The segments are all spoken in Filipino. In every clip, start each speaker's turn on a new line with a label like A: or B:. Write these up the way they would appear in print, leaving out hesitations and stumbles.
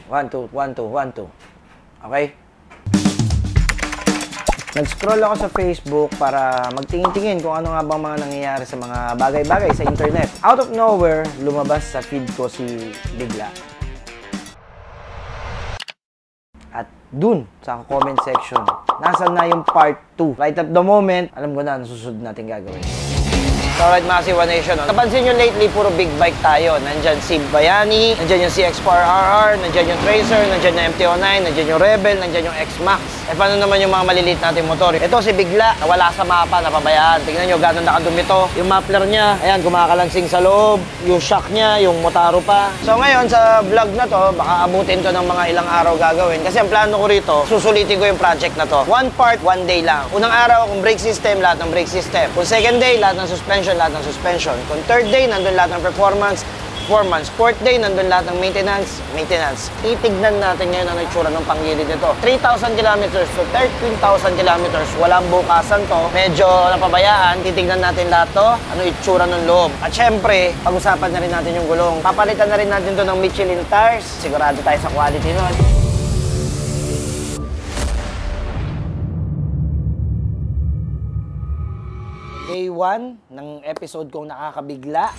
A: 1, 2, 1, 2, 1, 2. Okay? Nag-scroll ako sa Facebook para magtingin-tingin kung ano nga bang mga nangyayari sa mga bagay-bagay sa internet. Out of nowhere, lumabas sa feed ko si Bigla. At dun, sa comment section, nasan na yung part 2. Right at the moment, alam ko na, susunod natin gagawin. So, alright mga Siwa Nation, napansin nyo lately, puro big bike tayo. Nandyan si Bayani, nandyan yung CX-4RR, nandyan yung Tracer, nandyan yung MT-09, nandyan yung Rebel, nandyan yung X-Max. Eh, paano naman yung mga maliliit nating motor? Ito si Bigla, nawala sa mapa, napabayaan. Tingnan nyo, gano'n nakadumi to. Yung muffler niya, ayan, kumakalansing sa loob. Yung shock niya, yung motaro pa. So, ngayon, sa vlog na to, baka abutin ko ng mga ilang araw gagawin. Kasi ang plano ko rito, susulitin ko yung project na to. One part, one day lang. Unang araw, kung brake system, lahat ng brake system. Kung second day, lahat ng suspension, lahat ng suspension. Kung third day, nandun lahat ng performance. Fourth day, nandun lahat ng maintenance. Titignan natin ngayon ang itsura ng panggilid nito. 3,000 kilometers to 13,000 kilometers. Walang bukasan to. Medyo napabayaan. Titignan natin lahat to. Ano itsura ng loob. At syempre, pag-usapan na rin natin yung gulong. Papalitan na rin natin to ng Michelin tires. Sigurado tayo sa quality nun. Day 1 ng episode kong nakakabigla.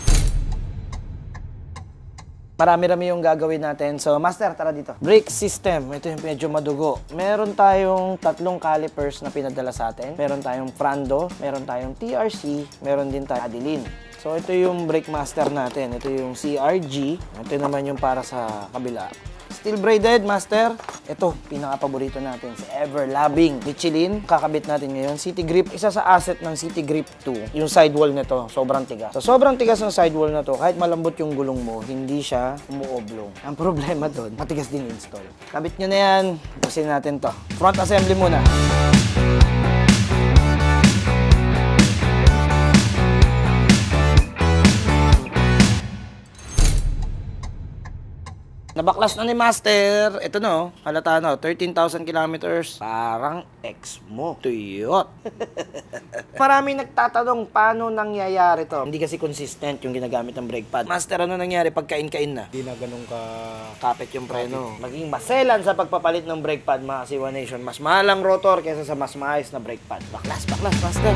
A: Marami-rami yung gagawin natin. So, Master, tara dito. Brake system. Ito yung medyo madugo. Meron tayong 3 calipers na pinadala sa atin. Meron tayong Frando, meron tayong TRC, meron din tayong Adeline. So, ito yung brake master natin. Ito yung CRG. Ito naman yung para sa kabila. Steel braided, Master. Ito, pinaka-paborito natin, si Everlabing Michelin. Kakabit natin ngayon, City Grip. Isa sa asset ng City Grip 2, yung sidewall nito, sobrang tigas. So, sobrang tigas ng sidewall na to, kahit malambot yung gulong mo, hindi siya umuoblong. Ang problema doon, matigas din install. Kabit nyo na yan, busin natin to. Front assembly muna. Nabaklas na ni Master. Ito no, halata no, 13,000 kilometers. Parang ex mo. Tuyot. Maraming nagtatanong paano nangyayari to. Hindi kasi consistent yung ginagamit ng brake pad. Master, ano nangyari pag kain-kain na?
B: Hindi na ganun ka...
A: Kapit yung preno. Maging maselan sa pagpapalit ng brake pad, mga Siwa Nation. Mas mahal ang rotor kaysa sa mas maayos na brake pad. Baklas, Master.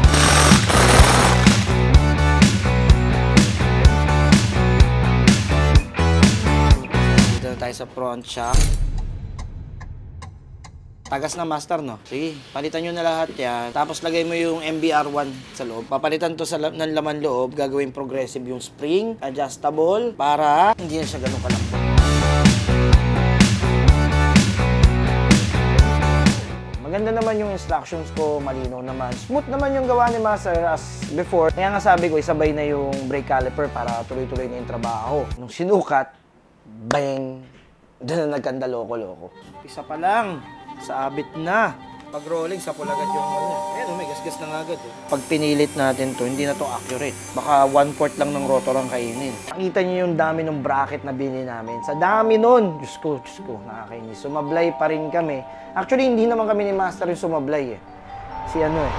A: Tayo sa front shock. Tagas na, Master, no? Sige, palitan nyo na lahat yan. Tapos lagay mo yung MBR1 sa loob. Papalitan to ng laman loob. Gagawin progressive yung spring, adjustable, para hindi na siya ganun kalambot. Maganda naman yung instructions ko, malinaw naman. Smooth naman yung gawa ni Master as before. Kaya nga sabi ko, isabay na yung brake caliper para tuloy-tuloy na yung trabaho. Nung sinukat, bang! Doon na nagkanda loko-loko. Isa pa lang, sa abit na. Pag rolling, sapul agad yung ano. Ayan, may gasgas na agad. Pag pinilit natin to, hindi na to accurate. Baka 1/4 lang ng rotor ang kainin. Nakita niyo yung dami ng bracket na binili namin. Sa dami nun, Diyos ko, nakakainis. Sumablay pa rin kami. Actually, hindi naman kami ni Master yung sumablay eh. Si ano eh.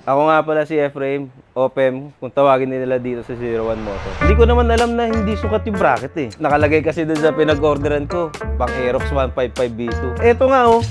B: Ako nga pala si Efraim, OPEM, kung tawagin nila dito sa 01 Moto. Hindi ko naman alam na hindi sukat yung bracket eh. Nakalagay kasi dun sa pinag-orderan ko, pang Aerox 155B2. Eto nga oh,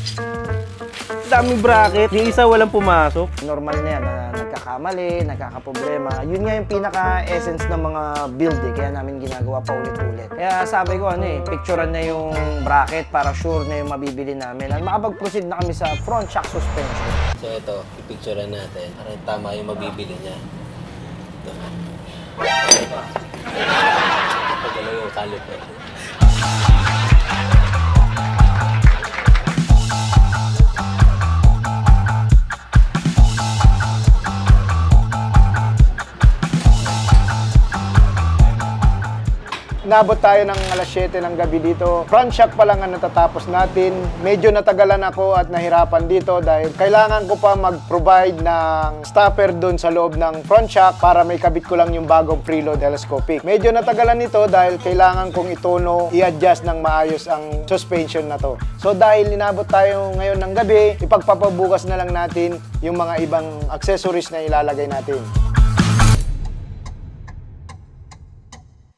B: daming bracket, yung isa walang pumasok.
A: Normal na yan, na nagkakamali, nagkakaproblema. Yun nga yung pinaka-essence ng mga build eh, kaya namin ginagawa pa ulit-ulit. Kaya sabi ko ano eh, picturean na yung bracket para sure na yung mabibili namin. At makapag-proceed na kami sa front shock suspension.
C: So ito, ipicturean natin para tama yung mabibili niya. Ito. Pagalaw yung caliper.
D: Nabot tayo ng alas 7 ng gabi dito. Front shock pa lang ang natatapos natin. Medyo natagalan ako at nahirapan dito dahil kailangan ko pa mag-provide ng stopper doon sa loob ng front shock para may kabit ko lang yung bagong preload telescopic. Medyo natagalan nito dahil kailangan kong itono, i-adjust ng maayos ang suspension na to. So dahil inabot tayo ngayon ng gabi, ipagpapabukas na lang natin yung mga ibang accessories na ilalagay natin.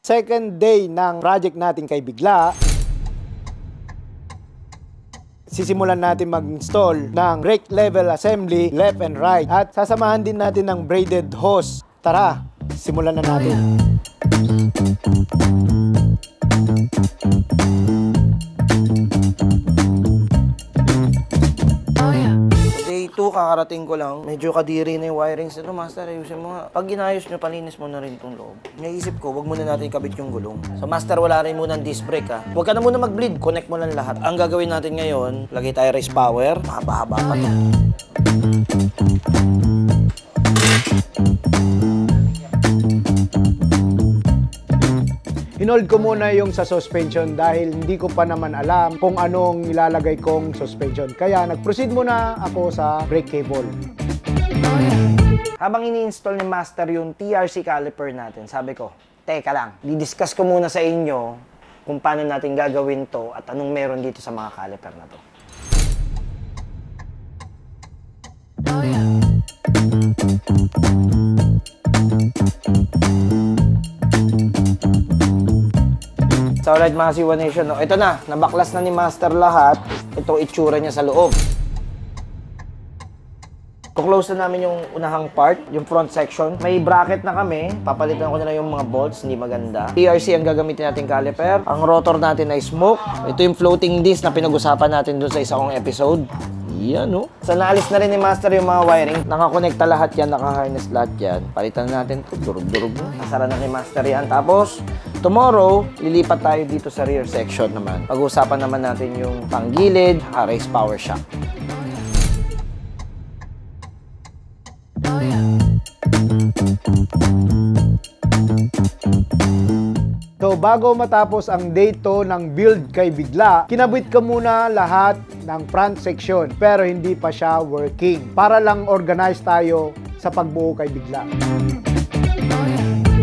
D: Second day ng project natin kay Bigla, sisimulan natin mag-install ng brake level assembly left and right at sasamahan din natin ng braided hose. Tara, simulan na natin.
A: Day 2, kakarating ko lang. Medyo kadiri na yung wirings nito, Master. Ayusin mo nga. Pag inayos nyo, palinis mo na rin itong loob. Naisip ko, wag muna natin kabit yung gulong. So, Master, wala rin muna ang disc brake, ha. Huwag ka na muna mag-bleed. Connect mo lang lahat. Ang gagawin natin ngayon, lagay tayo race power. Mahaba-haba pa to.
D: Hinold ko muna yung sa suspension dahil hindi ko pa naman alam kung anong ilalagay kong suspension. Kaya nag-proceed muna ako sa brake cable.
A: Habang ini-install ni Master yung TRC caliper natin, sabi ko, teka lang, di-discuss ko muna sa inyo kung paano natin gagawin to at anong meron dito sa mga caliper na to. So alright mga C1 Nation, no? Ito na, nabaklas na ni Master lahat. Ito itsura niya sa loob. Kuklose na namin yung unahang part, yung front section. May bracket na kami. Papalitan ko na lang yung mga bolts, hindi maganda. TRC ang gagamitin natin caliper. Ang rotor natin ay smoke. Ito yung floating disc na pinag-usapan natin dun sa isa kong episode. Yan, no? So, naalis na rin ni Master yung mga wiring. Nakakonekta lahat yan, naka-harness lahat yan. Palitan na natin ito, durug-durug mo. Nasara na ni Master yan. Tapos, tomorrow, lilipat tayo dito sa rear section naman. Pag-uusapan naman natin yung panggilid, race power shock.
D: So bago matapos ang day 2 ng build kay Bigla, kinabit ko muna lahat ng front section pero hindi pa siya working para lang organize tayo sa pagbuo kay Bigla.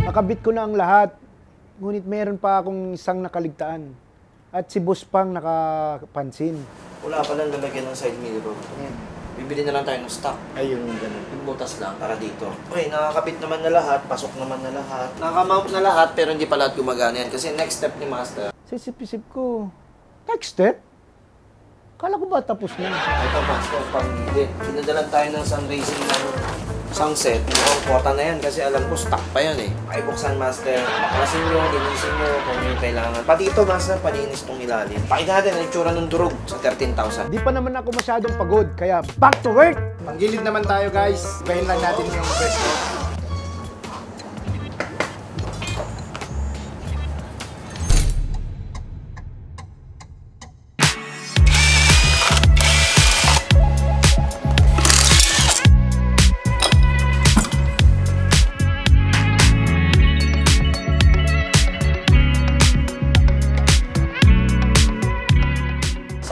D: Nakabit ko na ang lahat, ngunit meron pa akong isang nakaligtaan at si boss pang nakapansin.
A: Wala pa lang lalagyan ng side mirror. Bibili na lang tayo ng stock.
D: Ayun, ganun.
A: Yung butas lang para dito. Okay, nakakabit naman na lahat, pasok naman na lahat. Nakamount na lahat pero hindi pa lahat gumagana yan kasi next step ni Master.
D: Sisip-isip ko, next step? Kala ko ba tapos na?
A: Ito Master, panggilid. Pinadalan tayo ng sun racing ng sunset. Important na yan kasi alam ko stock pa yan eh. Pakibuksan Master, baklasin nyo, linisin nyo kung yung kailangan. Pati ito Master, palinis tong ilalim. Pakita natin ang itsura ng durog sa 13,000.
D: Di pa naman ako masyadong pagod, kaya back to work! Panggilid naman tayo guys. Ibahin lang natin yung pwesto.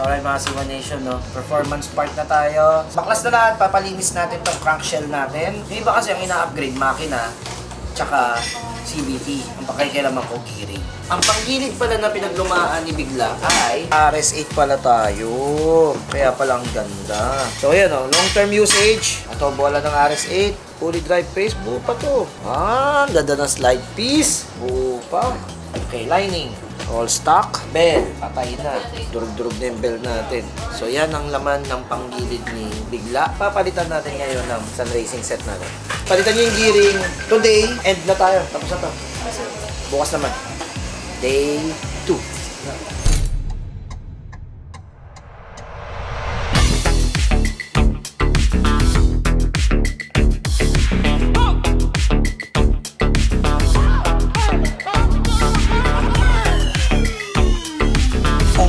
A: Alright mga C1 Nation, no? Performance part na tayo. Baklas na lahat, papalinis natin tong crankshell natin. Yung iba kasi ang ina-upgrade, makina, tsaka CVT. Ang pakikialaman ko, gearing. Ang panggilid pala na pinaglumaan ni Bigla ay RS8 pala tayo. Kaya palang ganda. So ayan, no? Long-term usage. Ito, bola ng RS8. Fully drive face, buo pa to. Ganda ng slide piece. Buo pa. Okay, lining. All stock. Bell, patay na. Durug-durug na yung bell natin. So, yan ang laman ng panggilid ni Bigla. Papalitan natin ngayon ng sun racing set natin. Palitan nyo yung gearing. Today, end na tayo. Tapos na to. Bukas naman. Day 2.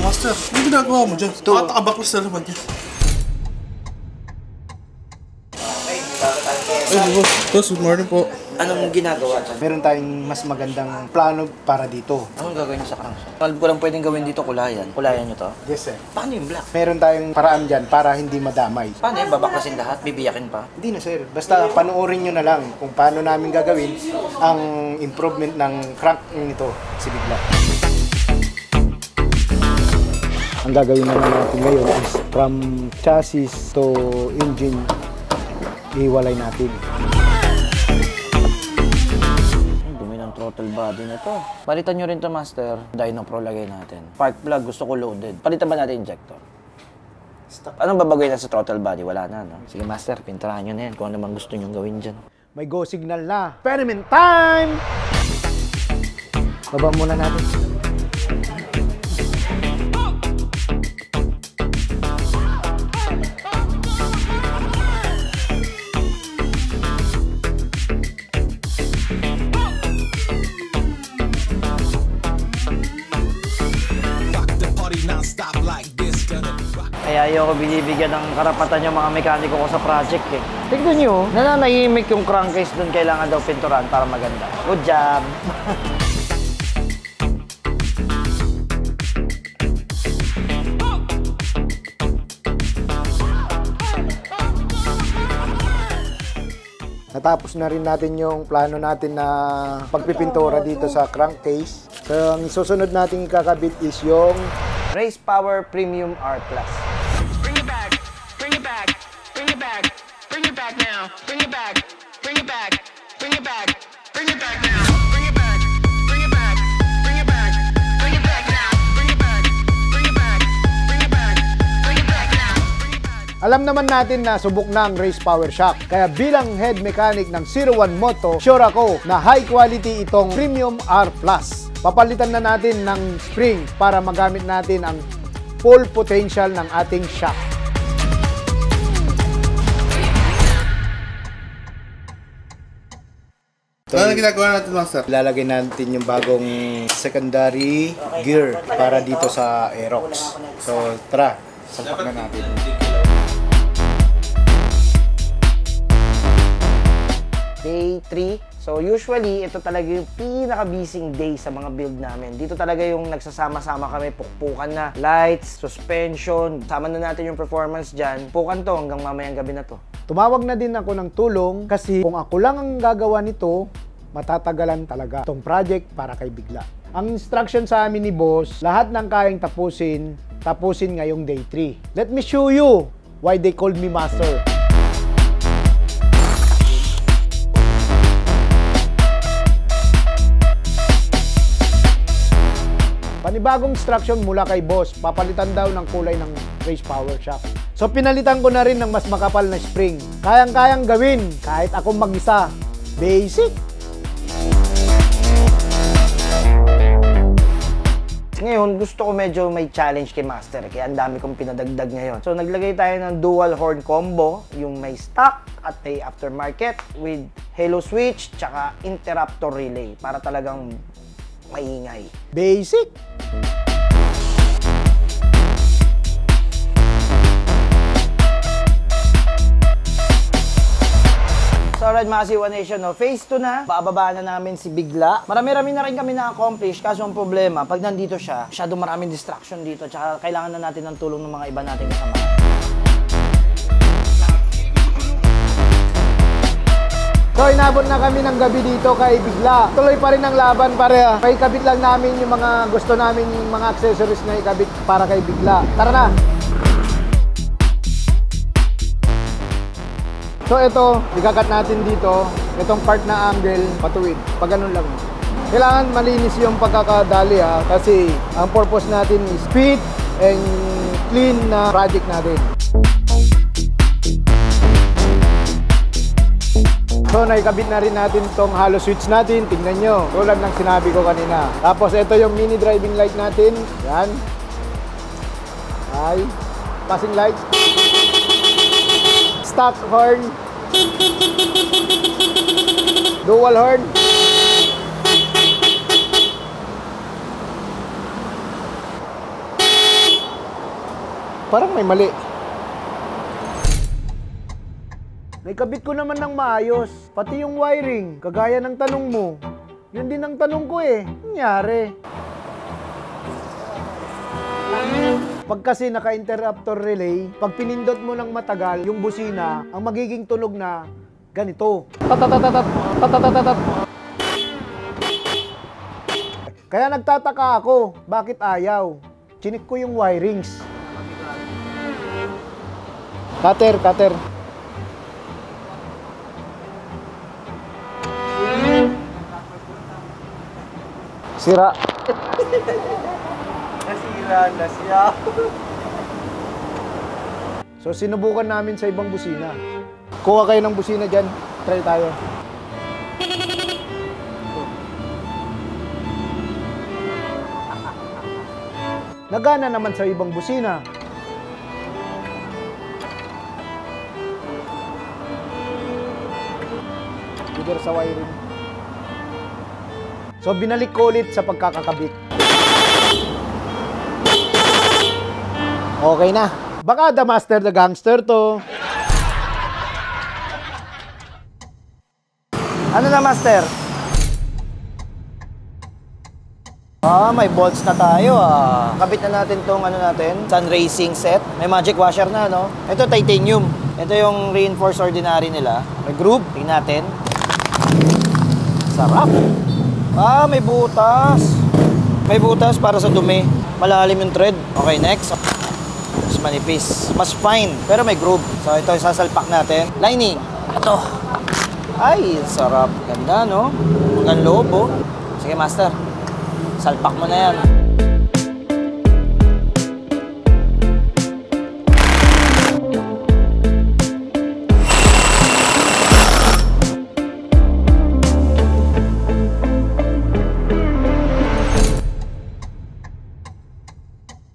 E: Master, ano ginagawa mo dyan? Nakakabaklas na naman yan.
A: Okay, bago tayo kesa.
E: Ay, boss, good morning po.
A: Anong ginagawa dyan?
D: Meron tayong mas magandang plano para dito.
A: Anong gagawin nyo sa crankshaft? Alam ko lang pwedeng gawin dito kulayan. Kulayan nyo to?
D: Yes, sir.
A: Paano yung black?
D: Meron tayong paraan dyan para hindi madamay.
A: Paano yung babaklasin lahat? Bibiyakin pa?
D: Hindi na, sir. Basta panoorin nyo na lang kung paano namin gagawin ang improvement ng crank nito, si Bigla. Ang gagawin naman natin ngayon is from chassis to engine, ihiwalay natin.
A: Dumi ng throttle body na to. Palitan nyo rin to, Master. Dyno Pro lagay natin. Spark plug, gusto ko loaded. Palitan ba natin injector? Stop. Anong babagoy na sa throttle body? Wala na, no? Sige, Master, pinturahan nyo na yan kung ano naman gusto nyo gawin dyan.
D: May go signal na. Experiment time!
A: Baba muna natin. Kaya ayoko binibigyan ng karapatan yung mga mekaniko ko sa project eh. Tignan nyo, nananahimik yung crankcase dun, kailangan daw pinturan para maganda. Good job!
D: Natapos na rin natin yung plano natin na pagpipintura dito sa crankcase. So, ang susunod nating kakabit is yung
A: Race Power Premium R+.
F: Bring it back, bring it back, bring it back, bring it back now, bring it back, bring it back, bring it back, bring it back now, bring it back, bring it back, bring it back, bring it back now, bring it back, bring it back, bring it back, bring it back now, bring it back.
D: Alam naman natin na subok na ang Race Power Shock. Kaya bilang head mechanic ng 01 Moto, sure ako na high quality itong Premium R+. Papalitan na natin ng spring para magamit natin ang full potential ng ating shock.
E: Ano ginagawa natin, Master?
D: Ilalagay natin yung bagong secondary gear para dito sa Aerox. So, tara, sampak na natin.
A: Day 3. So usually, ito talaga yung pinaka-busy day sa mga build namin. Dito talaga yung nagsasama-sama kami, pukpukan na. Lights, suspension, sama na natin yung performance dyan. Pukan to hanggang mamayang gabi na to.
D: Tumawag na din ako ng tulong kasi kung ako lang ang gagawa nito, matatagalan talaga itong project para kay Bigla. Ang instruction sa amin ni boss, lahat ng kayang tapusin ngayong day 3. Let me show you why they called me master. Panibagong instruction mula kay boss, papalitan daw ng kulay ng Race Power Shock. So pinalitan ko na rin ng mas makapal na spring. Kayang-kayang gawin kahit ako mag-isa. Basic!
A: Ngayon, gusto ko medyo may challenge kay Master, kaya ang dami kong pinadagdag ngayon. So naglagay tayo ng dual horn combo, yung may stock at may aftermarket with halo switch tsaka interruptor relay para talagang maingay.
D: Basic!
A: So alright mga C1 Nation, no? Phase 2 na, bababa na namin si Bigla. Marami-rami na rin kami na-accomplish, kaso ang problema, pag nandito siya, masyadong maraming distraction dito, tsaka kailangan na natin ng tulong ng mga iba nating kasama.
D: So inabot na kami ng gabi dito kay Bigla. Tuloy pa rin ang laban para may ikabit lang namin yung mga gusto namin, yung mga accessories na ikabit para kay Bigla. Tara na! So ito, ikakat natin dito, itong part na angle, patuwid. Pag ganun lang. Kailangan malinis yung pagkakadali ha, kasi ang purpose natin is speed and clean na project natin. So naikabit na rin natin itong halo switch natin, tingnan nyo, tulad ng sinabi ko kanina. Tapos ito yung mini driving light natin, yan. Ay, passing light. Stock horn. Dual horn. Parang may mali. Naikabit ko naman ng maayos. Pati yung wiring, kagaya ng tanong mo. Yun din ang tanong ko eh. Nangyari. Pag kasi naka-interruptor relay, pag pinindot mo ng matagal, yung busina, ang magiging tunog na ganito. Tatatatatat, tatatatatat. Kaya nagtataka ako, bakit ayaw? Chinik ko yung wirings. Cutter. Sira.
B: Nasira siya.
D: So sinubukan namin sa ibang busina. Kuha kayo ng busina dyan. Try tayo. Nagana naman sa ibang busina. Either sa wiring. So binalik ko ulit sa pagkakakabit. Okay na. Baka the master the gangster to.
A: Ano na, master? May bolts na tayo Kabit na natin tong Sun Racing set. May magic washer na, no? Ito titanium. Ito yung reinforced ordinary nila. May groove. Tingnan natin. Sarap. May butas. May butas para sa dumi. Malalim yung thread. Okay, next. Mas manipis. Mas fine. Pero may groove. So ito sasalpak natin. Lining. Ito. Ay, sarap. Ganda, no? Hanggang loob, oh. Sige, master. Salpak mo na yan.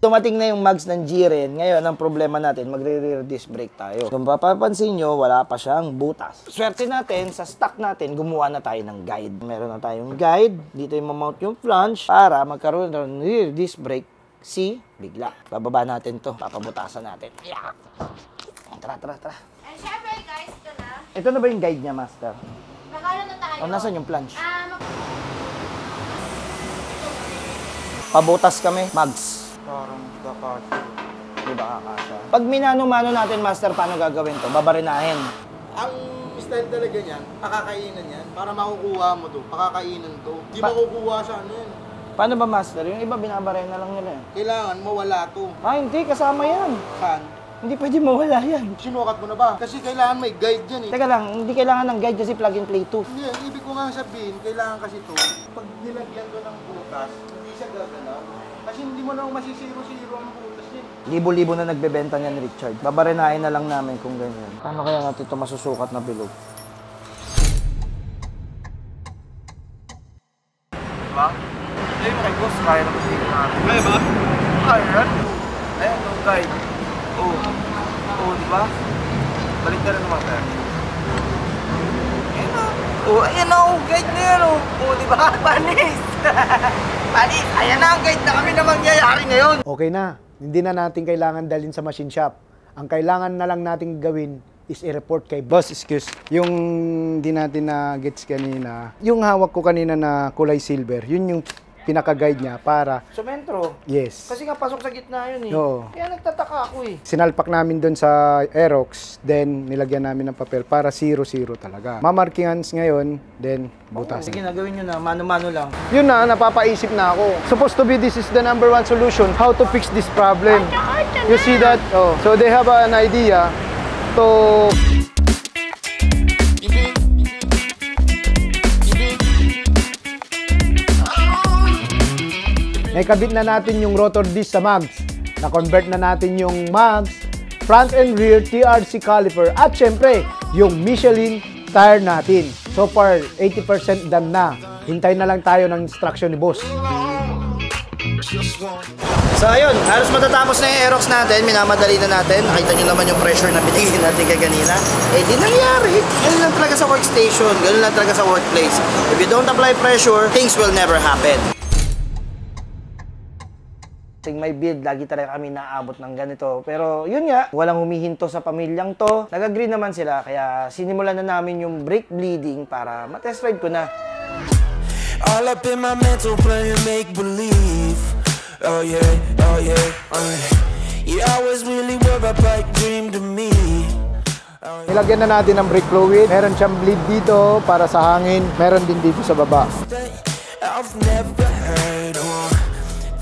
A: Dumating na yung mags ng G-Ren. Ngayon, ang problema natin, magre-rear disc brake tayo. Kung papapansin nyo, wala pa siyang butas. Swerte natin, sa stock natin, gumawa na tayo ng guide. Meron na tayong guide. Dito yung mamount yung flange para magkaroon ng rear disc brake. See? Bigla. Bababa natin to. Papabutasan natin. Yeah. Tara.
G: And syempre guys, ito na.
A: Ito na ba yung guide niya, master?
G: Nakala na tayo.
A: Nasaan yung flange? Pabutas kami, mags.
B: Parang kakasya.
A: Di ba kakasya? Pag minano-mano natin, master, paano gagawin to? Babarinahin.
E: Ang style talaga niyan, pakakainan yan. Para makukuha mo to, pakakainan to. Di makukuha sa ano yan.
A: Paano ba, master? Yung iba binabarena lang nila eh.
E: Kailangan mawala to.
A: Hindi. Kasama yan.
E: Saan?
A: Hindi pwede mawala yan.
E: Sinukat mo na ba? Kasi kailangan may guide yan eh.
A: Teka lang, hindi kailangan ng guide kasi plug and play to.
E: Hindi, ibig ko nga sabihin, kailangan kasi to. Pag nilagyan ko ng butas, hindi siya gagalaw. Kasi hindi mo na masisiro-siro ang butas niya.
A: Libo-libo na nagbebenta niyan, Richard. Babarinahin na lang namin kung ganyan. Paano kaya natin ito masusukat na bilog?
B: Diba? Ito yung kay Boss, kaya naman tingin natin. Kaya ba? Kaya yan. Ayan, yung guide. Oo, diba? Balik na rin naman tayo. Ayan na, guide na yan, diba? Panis! Panis! Ayan na, guide na kami na mangyayari ngayon.
D: Okay na. Hindi na natin kailangan dalhin sa machine shop. Ang kailangan na lang natin gawin is i-report kay Boss. Excuse. Yung di natin na gets kanina, yung hawak ko kanina na kulay silver, yun yung pinaka-guide niya para...
A: Sumentro.
D: Yes.
A: Kasi nga pasok sa gitna yun eh.
D: Oo.
A: Kaya nagtataka ako eh.
D: Sinalpak namin doon sa Aerox, then nilagyan namin ng papel para 0-0 talaga. Mamarkingans ngayon, then butas.
A: Sige na, gawin nyo na. Mano-mano lang.
D: Yun na, napapaisip na ako. Supposed to be this is the #1 solution, how to fix this problem. You see that? Oh. So they have an idea to... Naikabit na natin yung rotor disc sa mags. Na-convert na natin yung mags, front and rear TRC caliper, at syempre, yung Michelin tire natin. So far, 80% done na. Hintay na lang tayo ng instruction ni Boss.
A: So ayun, halos matatapos na yung Aerox natin, minamadali na natin. Nakita nyo naman yung pressure na binigay natin kay kanina. Di nangyari. Ganun lang talaga sa workstation, ganun lang talaga sa workplace. If you don't apply pressure, things will never happen. May build, lagi talaga kami naabot ng ganito. Pero yun nga, walang humihinto sa pamilyang to. Nag-agree naman sila, kaya sinimulan na namin yung brake bleeding para matest ride ko na.
H: All up in my mental playing make believe. Oh yeah, oh yeah, oh yeah. You always really were a pipe dream to me.
D: Nilagyan na natin ng brake fluid. Meron siyang bleed dito para sa hangin. Meron din dito sa baba.
H: I've never heard or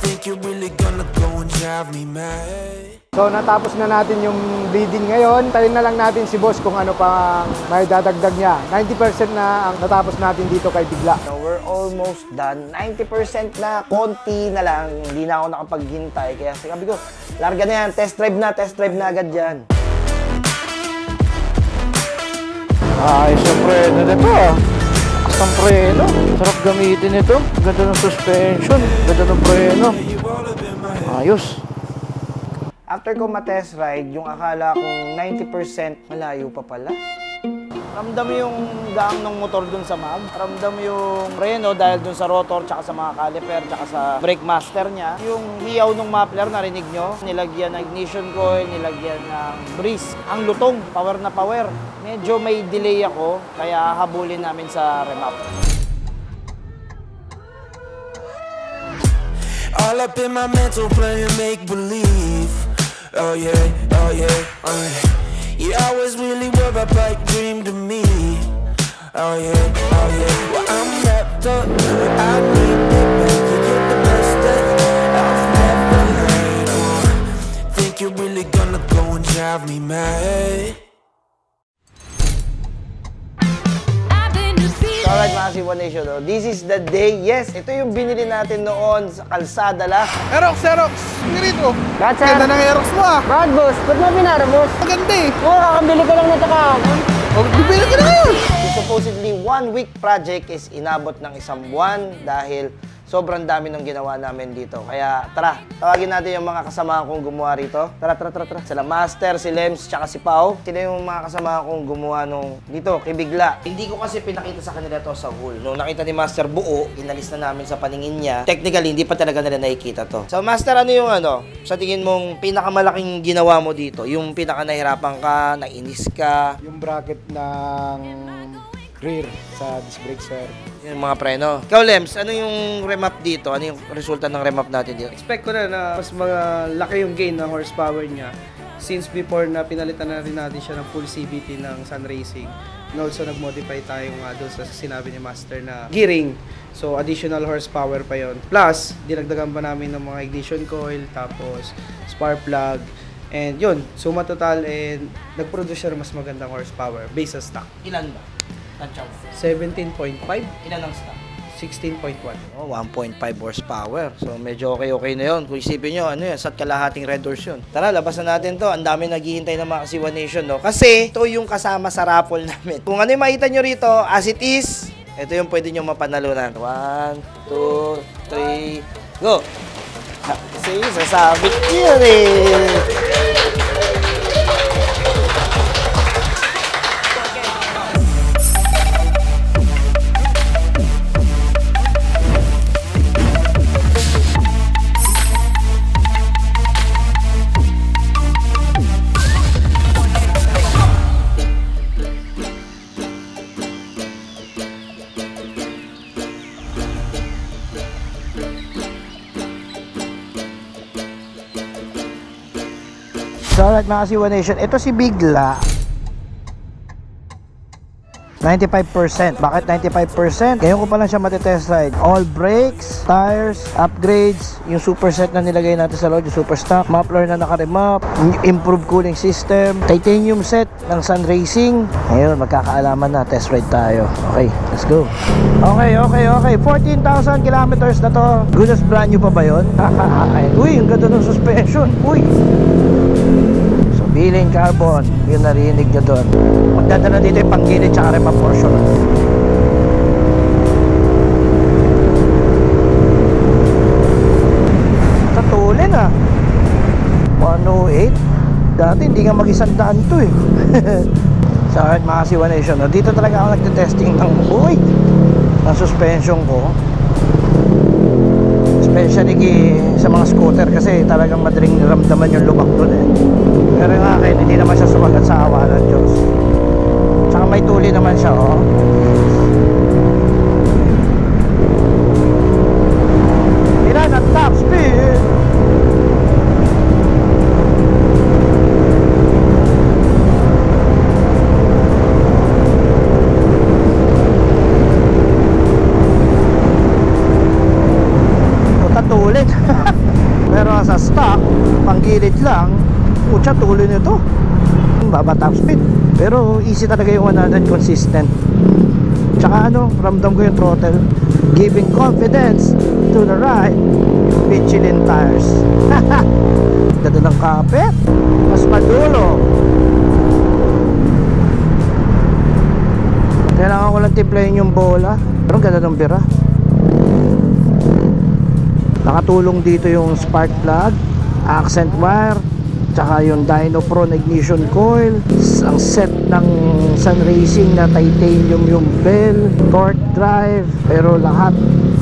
H: think Think you're really gonna go and drive me mad.
D: So natapos na natin yung bleeding ngayon. Tayin na lang natin si boss kung ano pa may dadagdag niya. 90% na ang natapos natin dito kay Bigla.
A: So we're almost done. 90% na, konti na lang. Hindi na ako nakapaghintay. Kaya sabi ko, larga na yan. Test drive na agad yan.
I: Ayos yung preno nito ah. Ang preno. Sarap gamitin ito. Ganda ng suspension. Ganda ng preno. Ayos.
A: After ko ma-test ride, yung akala kong 90% malayo pa pala. Ramdam yung daang ng motor dun sa mag. Ramdam yung preno dahil dun sa rotor, tsaka sa mga caliper, tsaka sa brake master niya. Yung hiyaw ng muffler, narinig nyo? Nilagyan ng ignition coil, nilagyan ng breeze. Ang lutong, power na power. Medyo may delay ako, kaya habulin namin sa remap.
H: All up in my mental playing make-believe. Oh yeah, oh yeah, oh yeah. Yeah, I was really worried about pipe dream to me. Oh yeah, oh yeah. Well, I'm wrapped up. I need it back. You get the best that I've never had. Oh, think you're really gonna go and drive me mad.
A: So alright mga C1 Nation, this is the day. Yes, ito yung binili natin noon sa kalsada la.
E: Aerox! Nirito!
A: Gotcha!
E: Ganda ng Aerox mo ah!
A: Bakit boss? Ba't mo pinara boss?
E: Maganda eh!
A: Oo, kakabili ko lang nito ka.
E: Bibili ka na yun!
A: Supposedly, 1 week project is inabot ng 1 buwan dahil sobrang dami ng ginawa namin dito. Kaya tara, tawagin natin yung mga kasama kong gumawa rito. Tara. Sila Master, si Lems, tsaka si Pao. Sila yung mga kasama kong gumawa nung dito, kay Bigla. Hindi ko kasi pinakita sa kanila to sa hull. Nung nakita ni Master buo, inalis na namin sa paningin niya. Technically, hindi pa talaga nila nakikita to. So Master, ano yung sa tingin mong pinakamalaking ginawa mo dito? Yung pinaka nahirapan ka, nainis ka?
D: Yung bracket ng rear sa disc brake sir.
A: Yung mga preno. Ikaw, Lems, ano yung remap dito? Ano yung resulta ng remap natin dito?
J: Expect ko na mas laki yung gain ng horsepower niya since before na pinalitan na rin natin siya ng full CVT ng Sun Racing. And also nag-modify tayo nga doon sa sinabi ni Master na gearing. So additional horsepower pa yon. Plus, dinagdagan pa namin ng mga ignition coil, tapos spark plug. And yun, suma total and nag-produce siya ng mas magandang horsepower based sa stock.
A: Ilan ba? Tansyaw.
J: 17.5.
A: Ilan ang stock?
J: 16.1.
A: Oh, 1.5 horsepower. So, medyo okay na yun. Kung isipin nyo, ano yan, sat kalahating Red Horse yun. Tara, labasan natin to. Ang dami naghihintay ng mga C1 Nation, no? Kasi, ito yung kasama sa raffle namin. Kung ano yung makita nyo rito, as it is, ito yung pwede nyo mapanalunan. 1, 2, 3, go! Kasi, sasabit yun eh. So alright mga C1 Nation, ito si Bigla 95%. Bakit 95%? Ngayon ko pa lang siya matitest ride. All brakes, tires, upgrades, yung super set na nilagay natin sa loob, yung super stock, muffler na naka-remap, improved cooling system, titanium set ng Sun Racing. Ngayon, magkakaalaman na, test ride tayo. Okay, let's go. Okay. 14,000 kilometers na to. Good as brand new pa ba yun? Uy, ang ganda ng suspension. Uy! Billing carbon, yung narinig nyo doon. Magdadala dito yung panggilid tsaka remap portion. Tatulin ah. 108. Dati hindi nga mag-100 to eh. Sa akin mga C1 Nation, dito talaga ako nagtitesting ng ng suspension ko. Especially sa mga scooter kasi talagang madaling ramdaman yung lubak doon eh. Pero yung akin, hindi naman siya sumagat sa awa ng Diyos. Tsaka may tuli naman siya, oh. Ilan ang top speed? Tatulin.
I: sa stock, panggilid lang, putya, tuloy nito. Baba top speed. Pero easy talaga yung 100 consistent. Tsaka ano, ramdam ko yung throttle. Giving confidence to the right. Michelin tires. Ganda ng kapit. Mas madulo. Kailangan ko lang timplahin yung bola. Pero ganda ng bira. Nakatulong dito yung spark plug, accent wire, tsaka yung Dyno Pro ignition coil. Ang set ng Sun Racing na titanium yung bell, torque drive, pero lahat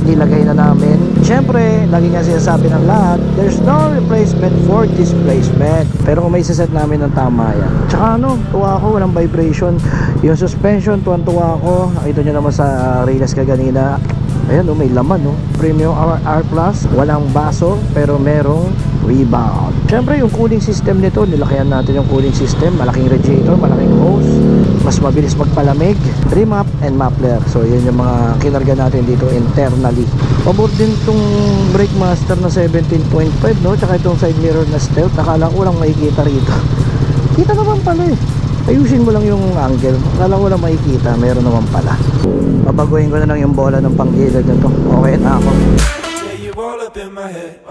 I: nilagay na namin. Siyempre, lagi nga sinasabi ng lahat, there's no replacement for displacement. Pero kung may set namin ng tama yan. Tsaka ano, tuwa ako, walang vibration. Yung suspension, tuwan-tuwa ako. Nakita nyo naman sa Reyes kaganina. Ayan, may laman, no? Premium R+, walang baso, pero merong rebound. Siyempre, yung cooling system nito, nilakihan natin yung cooling system. Malaking radiator, malaking hose. Mas mabilis magpalamig. Remap and muffler. So, yun yung mga kinarga natin dito internally. Pabor din itong brake master na 17.5, no? Tsaka itong side mirror na stealth. Nakala ko walang makikita rito. Kita naman pala eh. Ayusin mo lang yung angle. Akala ko lang makikita, meron naman pala. Babaguhin ko na lang yung bola ng panggilid nito. Okay na ako.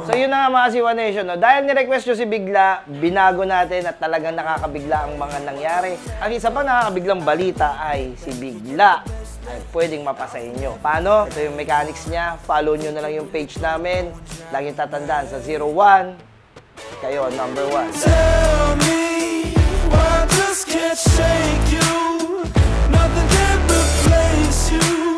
A: So yun na nga mga Siwa Nation, no? Dahil ni-request nyo si Bigla, binago natin at talagang nakakabigla ang mga nangyari. Ang isa pa nakakabiglang balita ay si Bigla ay pwedeng mapasa inyo. Paano? Ito yung mechanics niya. Follow nyo na lang yung page namin. Laging tatandaan sa 01. Kayo, number 1.
H: Tell me why I just can't shake you. Nothing can replace you.